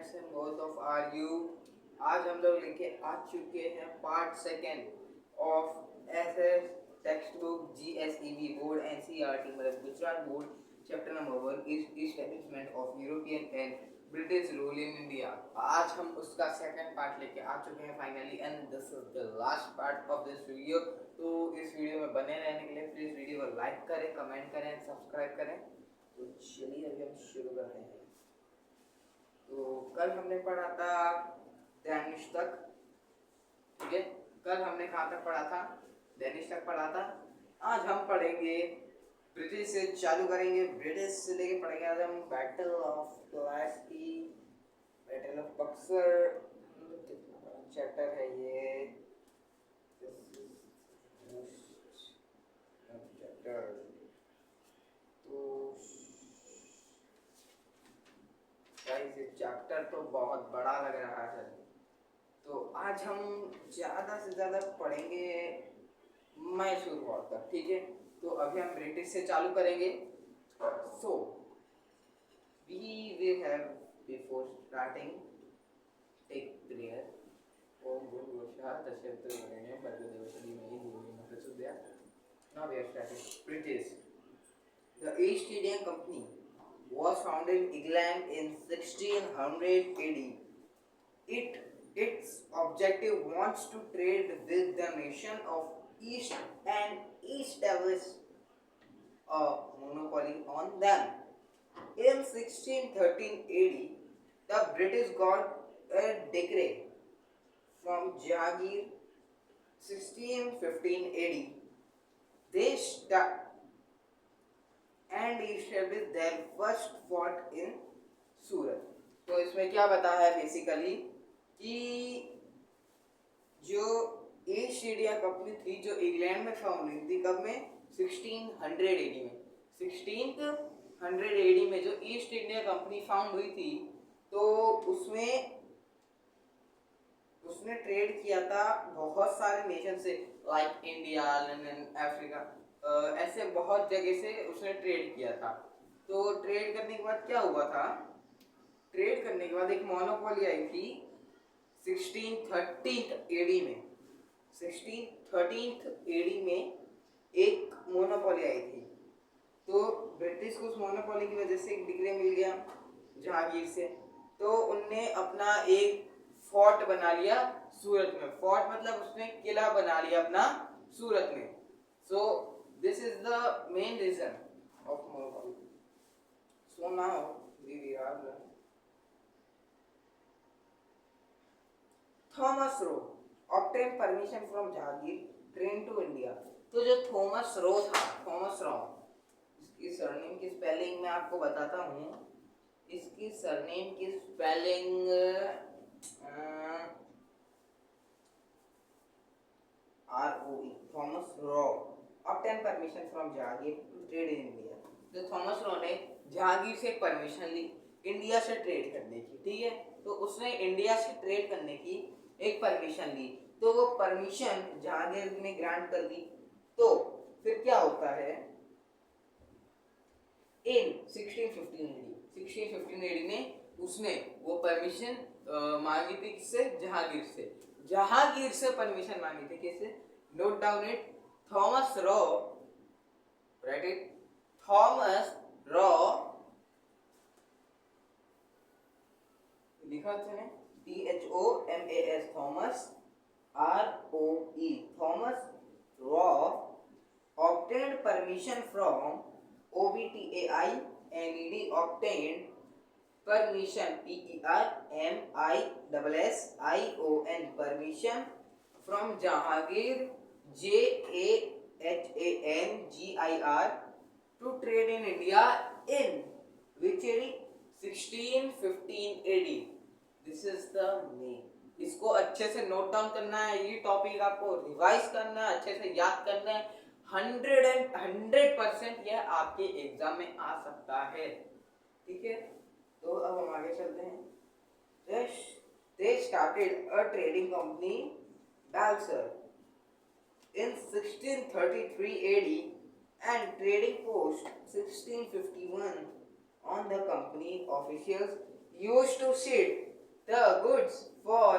Friends and both of are you. आज हम लोग लेके आ चुके हैं part second of SS text book GSEB board NCERT मतलब Gujarat board chapter number 1 is establishment of European and British rule in India. आज हम उसका सेकंड पार्ट लेके आ चुके हैं finally and this is the last part of this video. तो इस वीडियो में बने रहने के लिए प्लीज वीडियो को लाइक करें, कमेंट करें, सब्सक्राइब करें। तो चलिए अभी हम शुरू करते हैं। तो कल हमने पढ़ा था डैनिश तक, ठीक है। कल हमने कहाँ तक पढ़ा था? डैनिश तक पढ़ा था। आज हम पढ़ेंगे ब्रिटिश से, चालू करेंगे ब्रिटिश से लेके पढ़ेंगे आज हम battle of Plassey, battle of Buxar. Chapter है ये चैप्टर। तो चैप्टर तो बहुत बड़ा लग रहा है, तो आज हम ज़्यादा से ज़्यादा पढ़ेंगे मैसूर वॉर तक, ठीक है। तो अभी हम ब्रिटिश से चालू करेंगे। So we will have before starting take prayer. ओम भूर्भुवः तत्सवितुर्वरेण्यं भर्गो देवस्य धीमहि धियो यो न प्रचोदयात्। Now we are starting. British. The East India Company was founded in England in 1600 AD. Its objective was to trade with the nation of East and establish a monopoly on them. In 1613 AD, the British got a decree from Jahangir. 1615 AD, they established their first fort in सूरत। तो इसमें क्या बता है basically कि जो east India company थी जो England में फाउंड हुई थी, कब में? 1600 एडी में। 1600 एडी में जो ईस्ट इंडिया कंपनी फाउंड हुई थी, तो उसने ट्रेड किया था बहुत सारे नेशन से, लाइक इंडिया, लंदन, अफ्रीका, ऐसे बहुत जगह से उसने ट्रेड किया था। तो ट्रेड करने के बाद क्या हुआ था? ट्रेड करने के बाद एक मोनोपोली आई थी 1613 एडी में। 1613 एडी में एक मोनोपोली आई थी। तो ब्रिटिश को उस मोनोपोली की वजह से एक डिक्री मिल गया जहांगीर से। तो उनने अपना एक फोर्ट बना लिया सूरत में। फोर्ट मतलब उसने किला बना लिया अपना सूरत में। So this is the main reason of monopoly. So now we are Thomas Roe obtained permission from Jahangir, trained to India। तो जो थॉमस रो था, थॉमस रो, इसकी सरनेम की स्पेलिंग मैं आपको बताता हूँ। इसकी सरनेम की spelling ROE, Thomas Roe obtained permission from Jahangir to trade in India। तो थॉमस रो ने जहांगीर से परमिशन ली इंडिया से ट्रेड करने की, ठीक है। तो उसने इंडिया से ट्रेड करने की एक परमिशन ली, तो वो परमिशन जहांगीर ने ग्रांट कर दी। तो फिर क्या होता है? इन 1615 AD में उसने वो परमिशन मांगी थी किससे? जहांगीर से परमिशन मांगी थी। किससे? Note down it, Thomas Roe, right it, Thomas Roe, लिखा है THOMAS, Thomas ROE, Thomas Roe obtained permission from OBTAI NED, obtained permission PERMISSION, permission from Jahangir JAHANGIR to trade in India in which year? 1615 AD। This is the main. इसको अच्छे से note down करना है, ये topic आपको revise करना है, अच्छे से याद करना है। 100% यह आपके एग्जाम में आ सकता है, ठीक है। तो अब हम आगे चलते हैं। They started a trading company, Balser, in 1633 AD and trading post 1651 on the company officials used to sit The goods for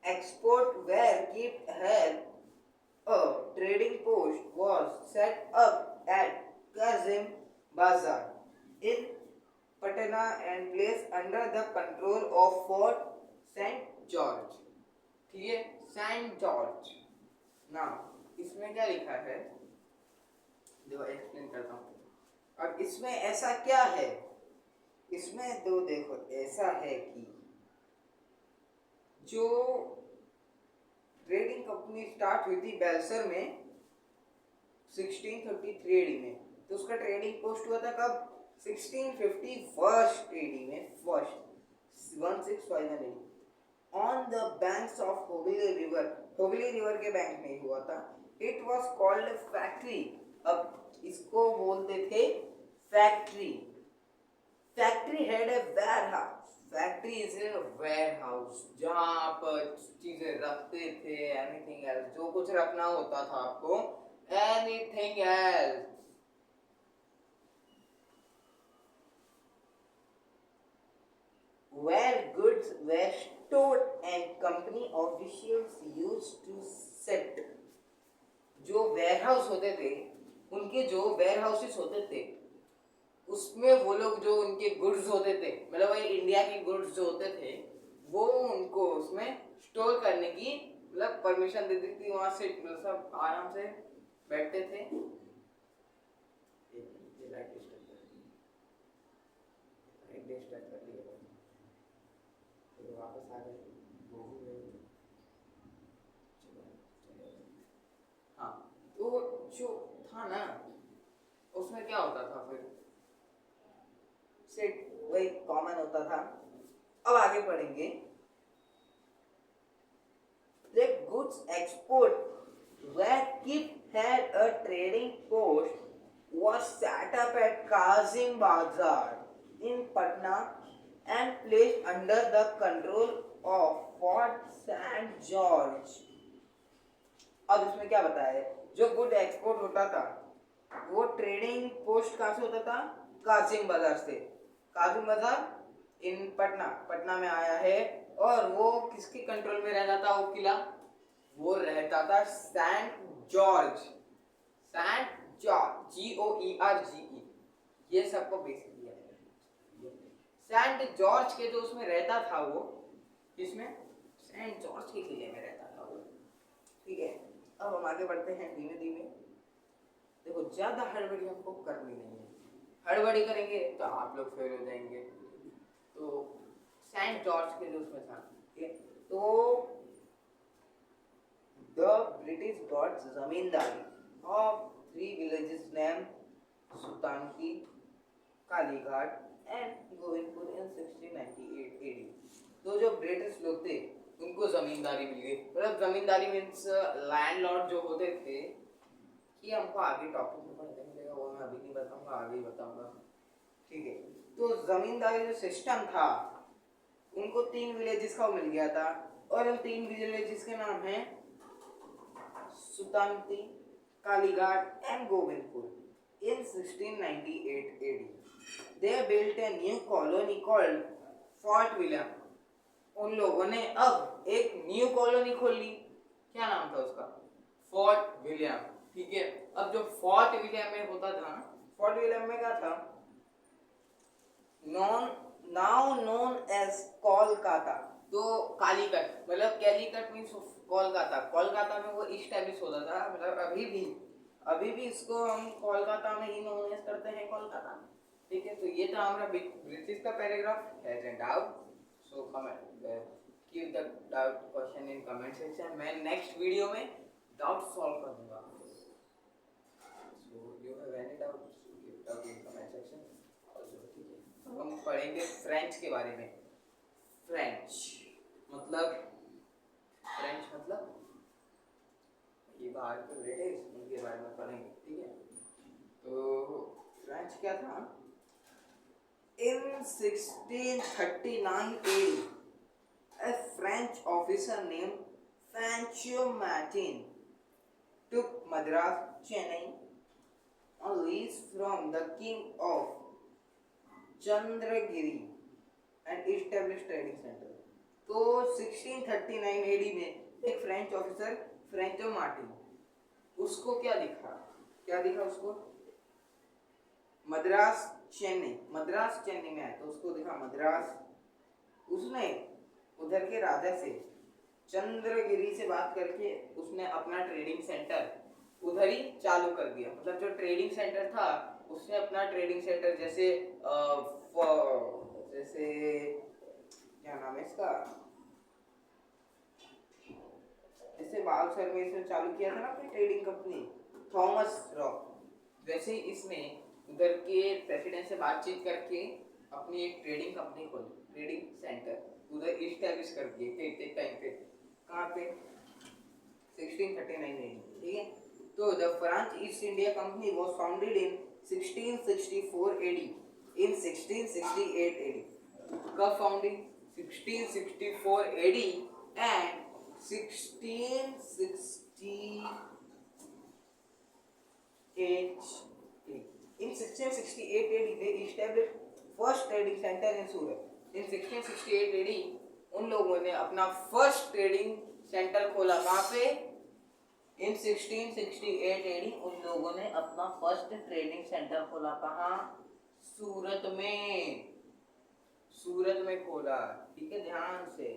export were kept here. A trading post was set up at Kazim Bazar in Patna and placed under the control of Fort St. George. ठीक है, Saint George. Now इसमें क्या लिखा है, देखो explain करता हूँ. अब इसमें ऐसा क्या है, इसमें तो देखो ऐसा है कि जो ट्रेडिंग कंपनी स्टार्ट हुई थी बेलसर में 1633 एडी में, तो उसका ट्रेडिंग पोस्ट हुआ था कब, 1651 एडी में, first 1651 AD on the banks of Hooghly river. Hooghly river के बैंक में हुआ था. It was called factory. अब इसको बोलते थे factory. Factory had a warehouse. Factory is a warehouse जहां आप चीजें रखते थे. एनीथिंग एल्स, जो कुछ रखना होता था आपको, anything else. Where goods were stored and company officials used to set. जो वेयरहाउस होते थे, उनके जो वेयरहाउसेस होते थे, उसमें वो लोग जो उनके गुड्स होते थे, मतलब वही इंडिया के गुड्स जो होते थे, वो उनको उसमें स्टोर करने की मतलब परमिशन देती थी. वहां से सब आराम से बैठते थे. वापस आ गए. हाँ, तो जो था ना, उसमें क्या होता था फिर, सेट वही कॉमन होता था. अब आगे पढ़ेंगे. The goods export were kept had a trading post was set up at Kazim Bazar in Patna and placed under the control of Fort St. George. अब इसमें क्या बताया है, जो गुड एक्सपोर्ट होता था वो ट्रेडिंग पोस्ट कहाँ से होता था, काजिम बाजार से. काजिम बाजार इन पटना, पटना में आया है. और वो किसके कंट्रोल में रहता था वो किला, वो रहता था saint George. Saint George, GOERGE, ये सबको बेसिक दिया है. सेंट जॉर्ज के जो उसमें रहता था वो, इसमें सेंट जॉर्ज के किले में रहता था वो. ठीक है, अब हम आगे बढ़ते हैं धीमे धीमे. देखो ज्यादा हड़बड़ी हमको करनी नहीं है. हड़बड़ी करेंगे तो आप लोग फेल हो जाएंगे. तो सेंट जॉर्ज के जो उसमें था, ठीक है, तो the British got zamindari of 3 villages name Sutanuti, Kalighat and Govindpur in 1698 AD. तो जो ब्रिटिश लोग थे उनको जमींदारी मिल गई. मतलब जमींदारी मीन्स लैंडलॉर्ड जो होते थे. ये हमको आगे टॉपिक में पढ़ने मिलेगा, वो मैं अभी नहीं बताऊंगा, आगे ही बताऊंगा. ठीक है, तो जमींदारी जो सिस्टम था, उनको 3 विलेजेस का मिल गया था. और उन 3 विलेजेस के नाम हैं Sutanuti, Kalighat and Govindpur. In 1698 AD, they built a new colony called Fort William. उन लोगों ने अब एक न्यू कॉलोनी खोल ली. क्या नाम था उसका, फोर्ट विलियम. ठीक है, अब जो फोर्ट विलियम में होता था, फोर्ट विलियम में क्या था, नाउ नोन एज कोलकाता. तो कालीकट, मतलब कैलीकट मीन्स कोलकाता. कोलकाता में वो इस्टेब्लिश होता था. मतलब अभी भी इसको हम कोलकाता में ही नोन एज करते हैं, कोलकाता. ठीक है, तो ये था हमारा ब्रिटिश का paragraph. Has and doubt, so comment, keep the doubt question in comment section. मैं नेक्स्ट वीडियो में डाउट सॉल्व कर दूंगा. So you have any doubt, keep doubt in comment section. ठीक है, हम पढ़ेंगे फ्रेंच के बारे में. फ्रेंच मतलब ये बाहर के ब्रिटिश, उनके बारे में पढ़ेंगे. ठीक है, तो फ्रेंच क्या था. In 1639 AD, a French officer named Francois Martin took Madras, Chennai, on lease from the king of Chandragiri and established trading center. तो 1639 एडी में एक फ्रेंच ऑफिसर फ्रेंचो मार्टिन, उसको क्या दिखा उसको मद्रास चेन्नई में आया, तो उसको दिखा मद्रास। उसने उधर के राजा से चंद्रगिरी से बात करके उसने अपना ट्रेडिंग सेंटर उधर ही चालू कर दिया। मतलब जो ट्रेडिंग सेंटर था उसने अपना ट्रेडिंग सेंटर जैसे जैसे क्या नाम है इसका, जैसे बागसर में इसने चालू किया था ना अपनी ट्रेडिंग कंपनी थॉमस रॉक, वैसे ही इसने उधर के प्रेसिडेंट से बातचीत करके अपनी एक ट्रेडिंग कंपनी खोली, ट्रेडिंग सेंटर उधर इस्टेब्लिश कर दिए एक टाइम पे। कहाँ पे 1639 में, ठीक है। तो the French East India company was founded in 1664 AD, in 1668 AD. कब founding 1664 AD and 1668 in 1668 AD they established first trading center in Surat. In 1668 AD उन लोगों ने अपना फर्स्ट ट्रेडिंग सेंटर खोला। कहाँ पे इन 1668 AD उन लोगों ने अपना फर्स्ट ट्रेडिंग सेंटर खोला। कहाँ सूरत में खोला, ठीक है, ध्यान से।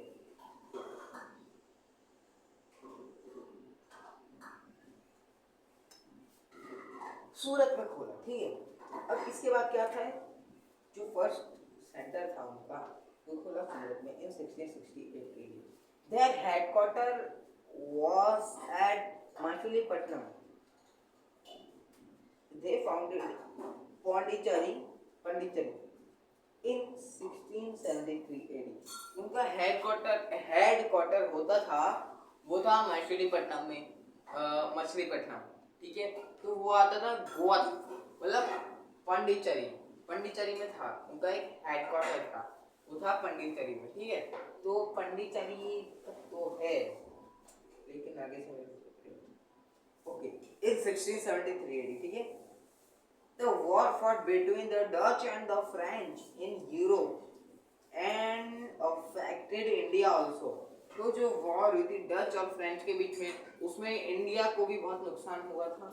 सूरत में खोला, ठीक है। अब इसके बाद क्या था, जो फर्स्ट सेंटर था उनका वो खोला सूरत में इन 1668 AD। Their headquarter was at Machilipatnam. They founded Pondicherry in 1673 AD। उनका हेडक्वार्टर होता था वो था मछलीपट्टनम में, मछलीपट्टनम, ठीक है। तो वो आता था गोवा, मतलब पंडिचेरी में था उनका एक हेडक्वार्टर था, वो था पंडिचेरी में, ठीक है। तो पंडिचेरी तो है लेकिन आगे से ओके इन 1673 AD, ठीक है। The war fought between the Dutch and the French in Europe and affected India also। तो जो वॉर हुई थी डच और फ्रेंच के बीच में, उसमें इंडिया को भी बहुत नुकसान हुआ था,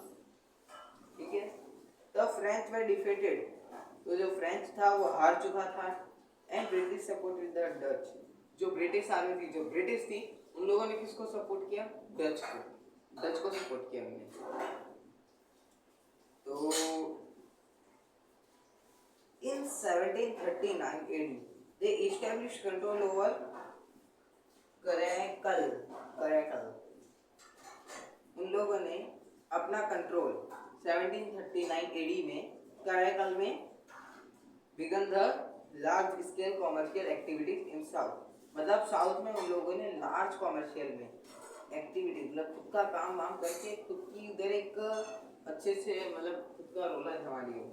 ठीक है। द फ्रेंच वर डिफीटेड, तो जो फ्रेंच था वो हार चुका था। And British supported the Dutch, जो ब्रिटिश आर्मी थी, जो ब्रिटिश थी, उन लोगों ने किसको सपोर्ट किया, डच को सपोर्ट किया उन्होंने। तो in 1739 AD they established control over Karaikal। उन लोगों ने अपना कंट्रोल 1739 AD में कराईकल में began the large scale commercial activities in south। मतलब साउथ में उन लोगों ने लार्ज कॉमर्शियल में एक्टिविटी, मतलब खुद का काम वाम करके खुद की उधर एक अच्छे से मतलब खुद का रोला जमा लिया।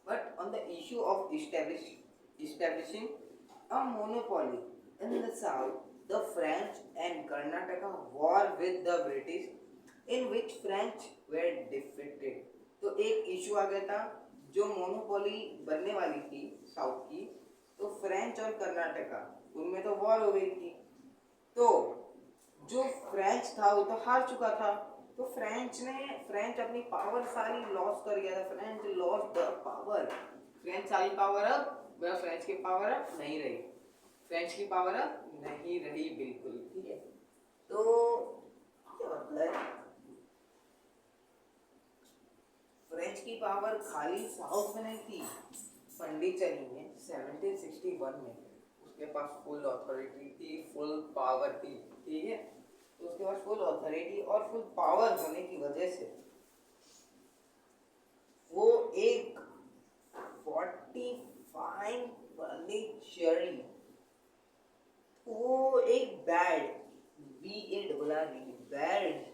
But on the issue of establishing a monopoly in the south, the French and Karnataka war with the British, in which French were defeated। तो एक इशू आ गया था, जो मोनोपोली बनने वाली थी साउथ की, तो फ्रेंच और कर्नाटका उनमें तो वॉर हो गई थी। तो जो फ्रेंच था वो तो हार चुका था, तो फ्रेंच अपनी पावर सारी लॉस कर गया था। French loss the power, French सारी पावर अब फ्रेंच की पावर अब नहीं रही, फ्रेंच की पावर अब नहीं रही बिल्कुल, ठीक है। तो क्या मतलब फ्रेंच की पावर खाली साउथ में नहीं थी, पंडिचेरी में 1761 में उसके पास फुल अथॉरिटी थी, फुल पावर थी, ठीक है। तो उसके पास फुल अथॉरिटी और फुल पावर होने की वजह से वो एक 45 पंडिचेरी, वो एक bad bad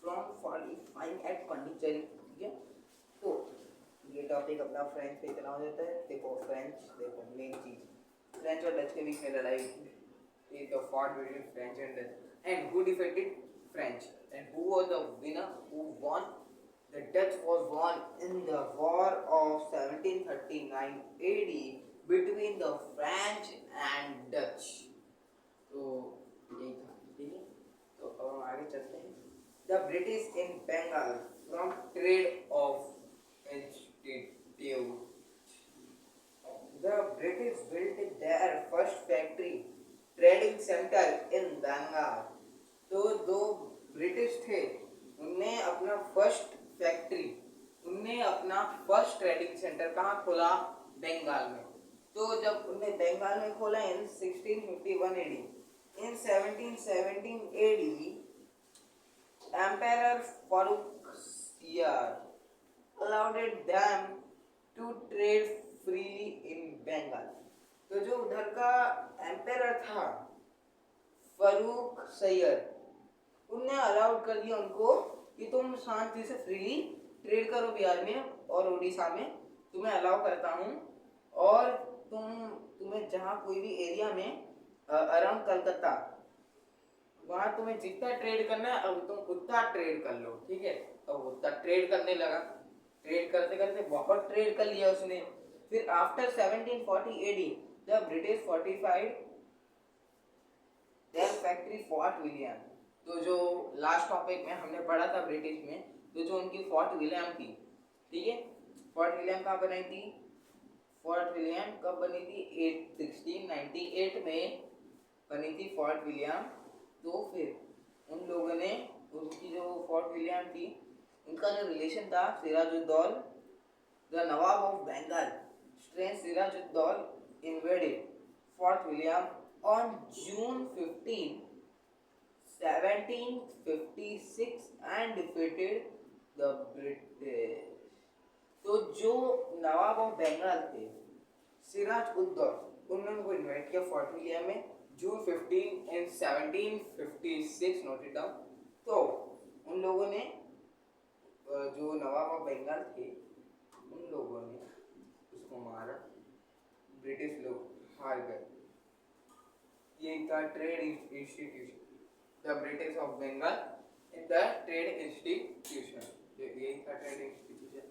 from 45 at Pondicherry, ठीक है। तो ये टॉपिक अपना फ्रेंच पे इतना हो जाता है। देखो मेन चीज फ्रेंच और डच के बीच में लड़ाई हुई थी, the fought between French and Dutch, and who defeated French and who was the winner, who won The Dutch was won in the War of 1739 AD between the French and Dutch. तो यही था, ठीक है। तो अब हम आगे चलते हैं। The British in Bengal from trade of institute. The British built their first factory trading center in Bengal. तो दो ब्रिटिश थे, उनने अपना फर्स्ट फैक्ट्री, उनने अपना फर्स्ट ट्रेडिंग सेंटर कहाँ खोला? बंगाल में। तो जब उनने बंगाल में खोला इन 1651 AD, in 1717 AD Emperor Farrukhsiyar allowed them to trade freely in Bengal. तो जो उधर का एम्पेयर था फरूख सैयद, उनने अलाउड कर दिया उनको कि तुम शांति से फ्रीली ट्रेड करो बिहार में और उड़ीसा में, तुम्हें अलाउ करता हूँ। और तुम्हें जहाँ कोई भी एरिया में अराउंड कलकत्ता, वहाँ तुम्हें जितना ट्रेड करना है अब तुम उतना ट्रेड कर लो, ठीक है। अब उतना ट्रेड करने लगा, ट्रेड करते करते बहुत ट्रेड कर लिया उसने। फिर after 1740 AD the British fortified their factory fort William. तो जो लास्ट टॉपिक में हमने पढ़ा था ब्रिटिश में, तो जो उनकी फोर्ट विलियम थी, ठीक है। फोर्ट विलियम कहाँ बनाई थी? फोर्ट विलियम कब बनी थी? 1698 में बनी थी फोर्ट विलियम। तो फिर उन लोगों ने, उनकी जो फोर्ट विलियम थी, उनका जो रिलेशन था Sirajuddaula, the nawab of Bengal, strange Sirajuddaula invaded fort William on June 15, 1756 and defeated the British. तो जो नवाब ऑफ बंगाल थे सिराज उद्दौला, उन्होंने उनको इन्वाइट किया फोर्ट विलियम में जून 15 इन 1756, नोटेड डाउन। तो उन लोगों ने, जो नवाब ऑफ बंगाल थे, उन लोगों ने उसको मारा, ब्रिटिश लोग हार गए। ये था trade institution, the British of Bengal in the trade institution, यही था ट्रेड इंस्टीट्यूशन।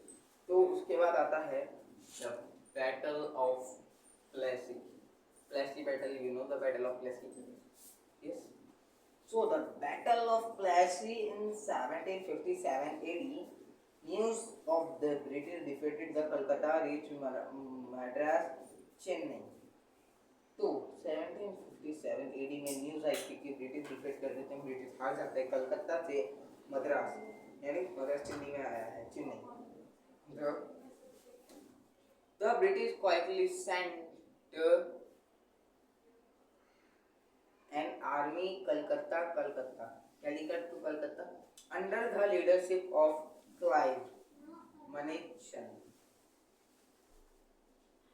तो उसके बाद आता है the battle of Plassey. Plassey battle, you know the battle of Plassey? Yes. So the battle of Plassey in 1757 AD, news of the British defeated the Calcutta reached Madras, Chennai. तो 1757 AD में news आई थी कि British defeat कर देते हैं, British हार जाते हैं, कलकत्ता से मद्रास, यानी मद्रास चेन्नई में आया है, Chennai. The British quietly sent an army Calcutta Calicut to Calcutta under the leadership of Clive Manchin.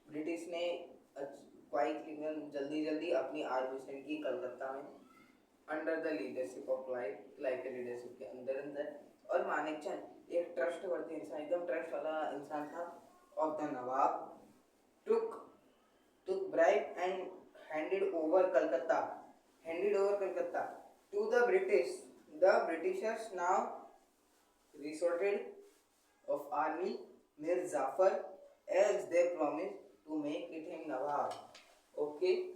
British ने जल्दी अपनी आर्मी सेंड की कलकत्ता में, under the leadership of Clive के लीडरशिप के अंदर। और मानेकचंद एक ट्रस्टवर्दी इंसान, एकदम ट्रस्ट वाला इंसान था, of the Nawab, took bribe and handed over Calcutta to the British. The Britishers now resorted of army Mir Zafar as they promised to make it him Nawab. Okay.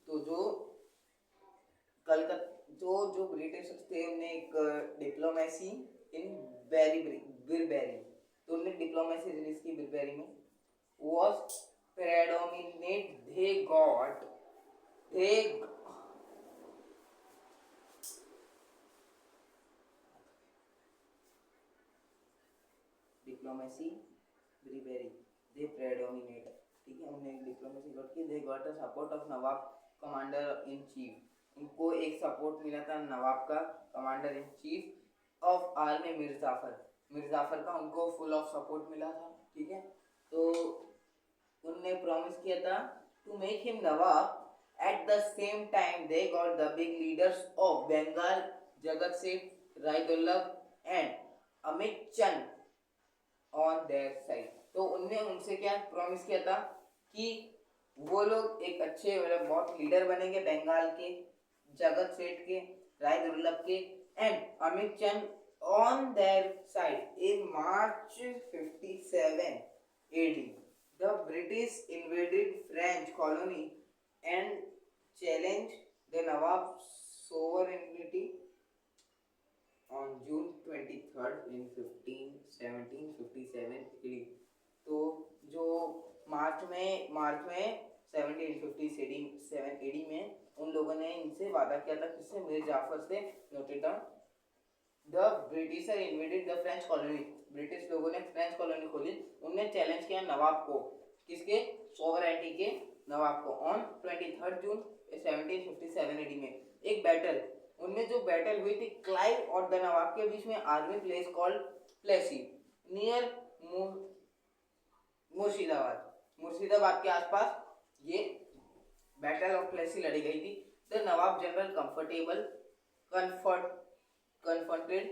तो जो कलकत्ता, जो British थे, उन्हें एक diplomacy इन बिरबेरी, तो उन्होंने diplomacy release की बिरबेरी में, was predominate they diplomacy bribery, they predominate, ठीक है। उन्होंने डिप्लोमेसी गॉट की, they got the support of nawab commander in chief, उनको एक सपोर्ट मिला था नवाब का commander in chief of army Mir Jafar का उनको फुल ऑफ सपोर्ट मिला था, ठीक है। तो उनने प्रॉमिस किया था to make him nawab. At the same time they got the big leaders of Bengal Jagat Seth, Rai Durlabh and Amit Chand on their side. तो उनने उनसे क्या प्रॉमिस किया था कि वो लोग एक अच्छे मतलब बहुत लीडर बनेंगे बंगाल के, जगत सेठ के, राय दुर्लभ के and Amit Chand on their side. In March 57 AD the British invaded French colony and challenged the Nawab's sovereignty on June 23rd in 1757 AD। तो जो मार्च में 1757 AD में उन लोगों ने इनसे वादा किया था, किससे, मीर जाफर से। Noted down. The britisher invaded the French colony, British लोगों ने फ्रेंच कॉलोनी खोली। उनने चैलेंज किया नवाब को, किसके, सोवरेनिटी के नवाब को, ऑन 23 जून 1757 AD में। एक बैटल, उनमें जो बैटल हुई थी क्लाइव और द नवाब के बीच में, army place called Plassey near Murshidabad के आसपास ये बैटल ऑफ प्लेसी लड़ी गई थी। द नवाब जनरल कन्फर्टेड,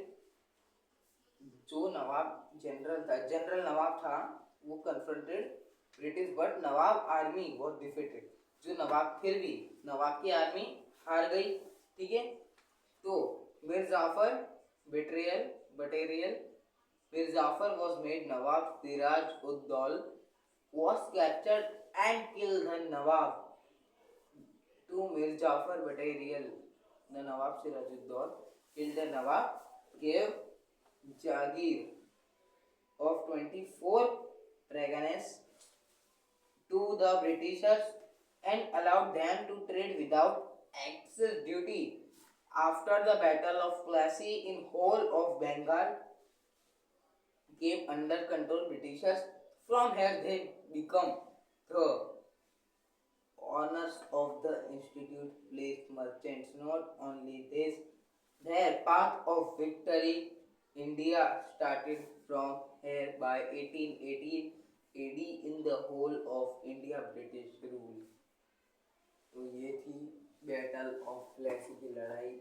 जो नवाब जनरल नवाब था वो confronted British, but Nawab army was defeated, जो नवाब फिर भी नवाब की आर्मी हार गई। ठीक है, तो Mir Jafar बटेरियल Mir Jafar was made Nawab Siraj ud-Daula was captured and killed the Nawab to Mir Jafar Butterial. The Nawab Siraj ud-Daula killed the Nawab, gave Jagir of 24 dragons to the Britishers and allowed them to trade without excess duty. After the Battle of Plassey in whole of Bengal came under control Britishers. From here they become the owners of the institute, placed merchants. Not only this, their path of victory India started from here by 1818 AD in the whole of India British rule। तो ये थी battle of Plessis की लड़ाई।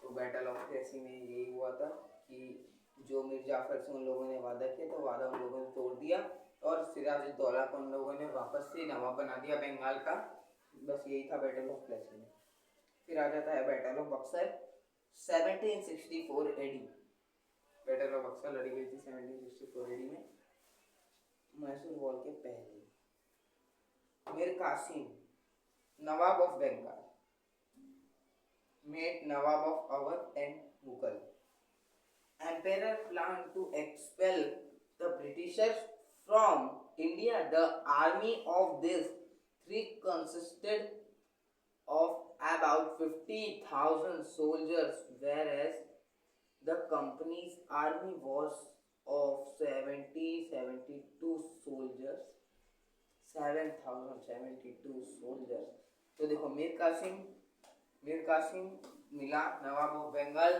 तो battle of Plessis में यही हुआ था कि जो मीर जाफर से उन लोगों ने वादा किया तो वादा उन लोगों ने तोड़ दिया और सिराजुद्दौला को उन लोगों ने वापस से नवाब बना दिया बंगाल का। बस यही था बैटल ऑफ प्लेसी में। फिर आ जाता है battle of Buxar 1764 AD। Battle of Buxar लड़ी गई थी 1764 AD में, मैसूर वॉर के पहले। Mir Qasim nawab of Bengal made Nawab of Awadh and Mughal. Emperor planned to expel the Britishers from India. The army of these three consisted of about 50,000 soldiers, whereas the company's army was of 72 soldiers। 7,072 soldiers। तो देखो मीर कासिम मिला नवाब of Bengal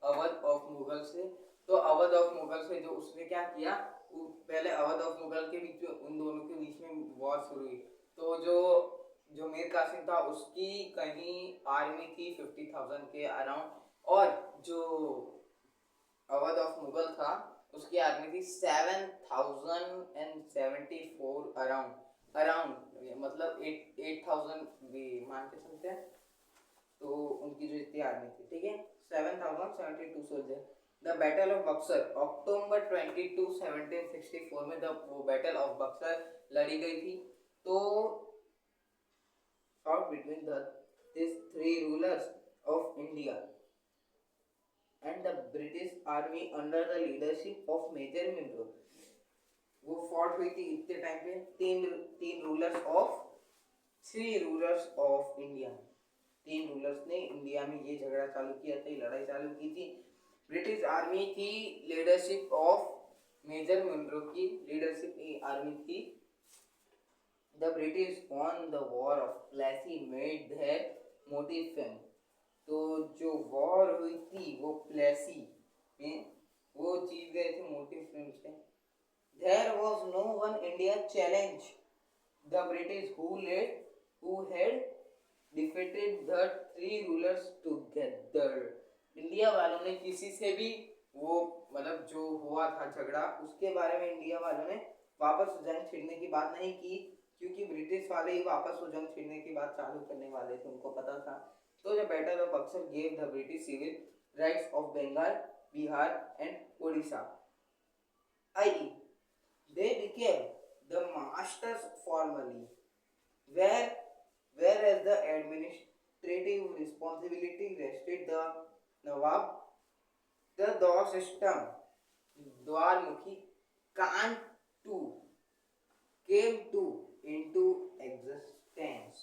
Awadh of Mughal से। तो Awadh of Mughal से जो उसने क्या किया, पहले अवध ऑफ मुगल के बीच में, उन दोनों के बीच में वॉर शुरू हुई। तो जो मीर कासिम था उसकी कहीं आर्मी थी 50,000 के अराउंड, और जो अवध ऑफ मुगल था उसकी आर्मी थी 7,074 अराउंड मतलब 8,000 भी मान के चलते हैं। तो उनकी जो इतनी आर्मी थी, ठीक है, 7,072 soldier. The battle of Buxar October 22 1764 में वो बैटल ऑफ बक्सर लड़ी गई थी। तो fought between these three rulers of India and the British army under the leadership of Major Monro। वो फॉट हुई थी इतने टाइम पे तीन रूलर्स ऑफ इंडिया। तीन रूलर्स ने इंडिया में ये झगड़ा चालू किया था, लड़ाई चालू की थी। ब्रिटिश आर्मी की लीडरशिप ऑफ मेजर मुनरो की लीडरशिप आर्मी थी। The British won the war of Plassey made their motive fame. तो जो वॉर हुई थी वो प्लेसी में वो जीत गए थे मोटिव फेम से। There was no one India challenge the British who had defeated the three rulers together। India वालों ने किसी से भी वो मतलब जो हुआ था झगड़ा उसके बारे में इंडिया वालों ने वापस जंग छेड़ने की बात नहीं की, क्योंकि ब्रिटिश वाले ही वापस वो जंग छेड़ने की बात चालू करने वाले थे, उनको पता था। तो the battle of Buxar gave the British civil rights of Bengal, Bihar and Odisha, i.e. they became the masters formally, where whereas the administrative responsibility rested the Nawab, the Daw system, Dwarmukhi, Kantu came to into existence।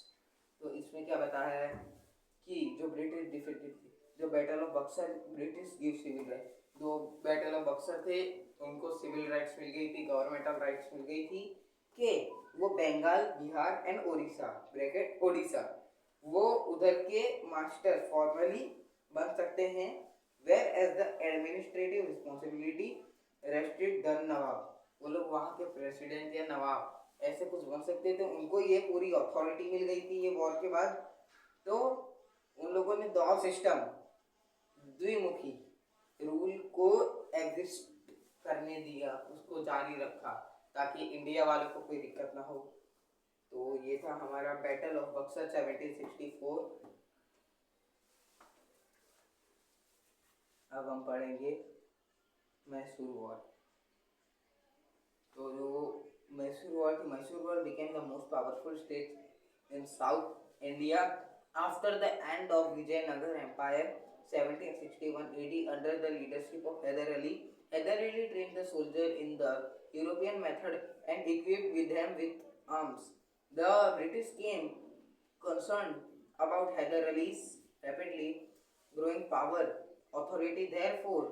तो इसमें क्या बताया है कि जो British defeated थी, जो battle of Buxar British give civil right, जो बैटल ऑफ बक्सर थे उनको सिविल राइट्स मिल गई थी, गवर्नमेंटल राइट्स मिल गई थी कि वो बंगाल, बिहार एंड ओडिशा ब्रैकेट ओडिशा वो उधर के मास्टर फॉर्मली बन सकते हैं, whereas the administrative responsibility rested the nawab, वो लोग वहाँ के प्रेसिडेंट या नवाब ऐसे कुछ बन सकते थे, उनको ये पूरी अथॉरिटी मिल गई थी ये वॉर के बाद। तो उन लोगों ने दो सिस्टम द्विमुखी रूल को एग्जिस्ट करने दिया, उसको जारी रखा ताकि इंडिया वालों को कोई दिक्कत ना हो। तो ये था हमारा बैटल ऑफ बक्सर 1764। अब हम पढ़ेंगे मैसूर वॉर। तो जो मैसूर वॉर थी, Mysore war became the most powerful state in south India after the end of Vijayanagar empire 1761 AD under the leadership of Hyder Ali. Hyder Ali trained the soldier in the European method and equipped with them with arms. The British came concerned about Hyder Ali's rapidly growing power, authority. Therefore,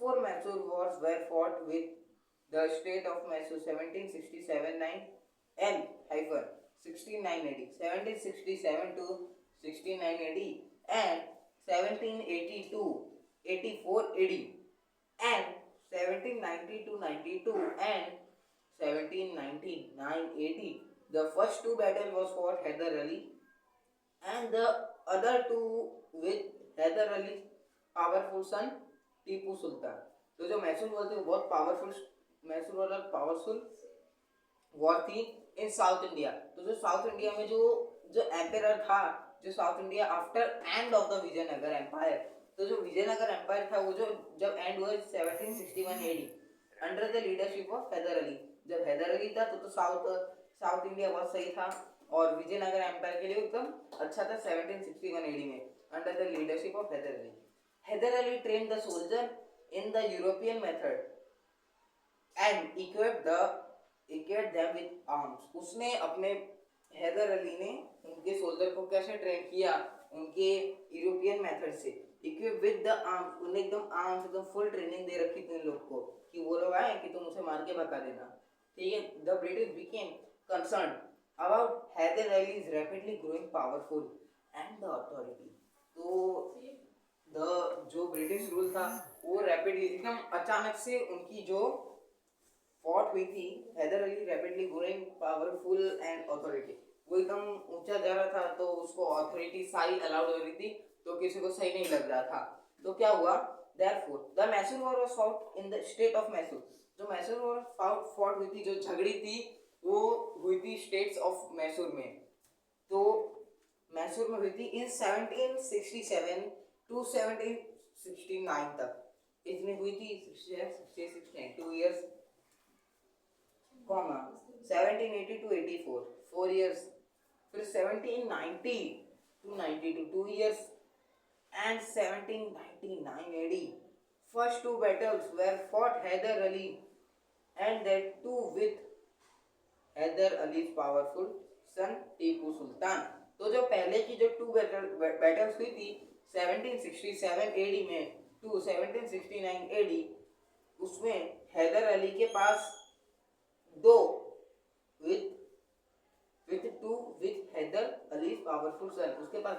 4 Mysore wars were fought with the state of Mysore 1767-9 L-69 AD, 1767 to 69 AD and 1782-84 AD and 1790 to 92 and 1799 AD. The first 2 battles was for Hyder Ali and the other 2 with Hyder Ali's powerful son Tipu Sultan. तो जो Mysore war थी वो बहुत powerful, Mysore war powerful war थी in south India. तो जो south India में जो एम्पायर था, जो south India after end of the Vijayanagar empire, तो जो विजयनगर एम्पायर था वो जो जब एंड हुआ 1761 AD under the leadership of Hyder Ali. जब हैदर अली था तो साउथ इंडिया बहुत सही था और विजयनगर एम्पायर के लिए एकदम अच्छा था 1761 एडी में under the leadership of Hyder Ali. Hyder Ali train the soldier in the European method and equipped them with arms. उसने अपने हैदर अली ने उनके सोल्जर को कैसे ट्रेन किया, उनके यूरोपियन मेथड से, इक्विप विद द आर्म्स, उन्हें एकदम आर्म्स एकदम फुल ट्रेनिंग दे रखी थी इन लोग को कि वो लोग आए कि तुम उसे मार के भगा देना, ठीक है। The British became concern about Hyder Ali's rapidly growing powerful and the authority. तो जो ब्रिटिश रूल था वो रैपिडली एकदम अचानक से उनकी जो फॉट हुई थी, Hyder Ali rapidly growing powerful and authority, वो एकदम ऊंचा जा रहा था तो उसको अथॉरिटी सारी अलाउड हो रही थी तो किसी को सही नहीं लग रहा था। तो क्या हुआ, therefore the Mysore war was fought in the state of Mysore। जो मैसूर वॉर फॉट हुई थी, जो झगड़ी थी वो हुई थी स्टेट्स ऑफ मैसूर में। तो मैसूर में हुई थी इन 1767 टू 1769 तक, इतनी हुई थी 2 इयर्स, 1780 to 84 4 years, फिर 1790 to 92 2 years and 1799 AD first 2 battles were fought Hyder Ali and that too with Hyder Ali's powerful son Tipu Sultan. तो जो पहले की जो 2 battles हुई थी 1767 AD में to 1769 AD, उसमें हैदर अली के पास 2 with हैदर अली पावरफुल सन, उसके पास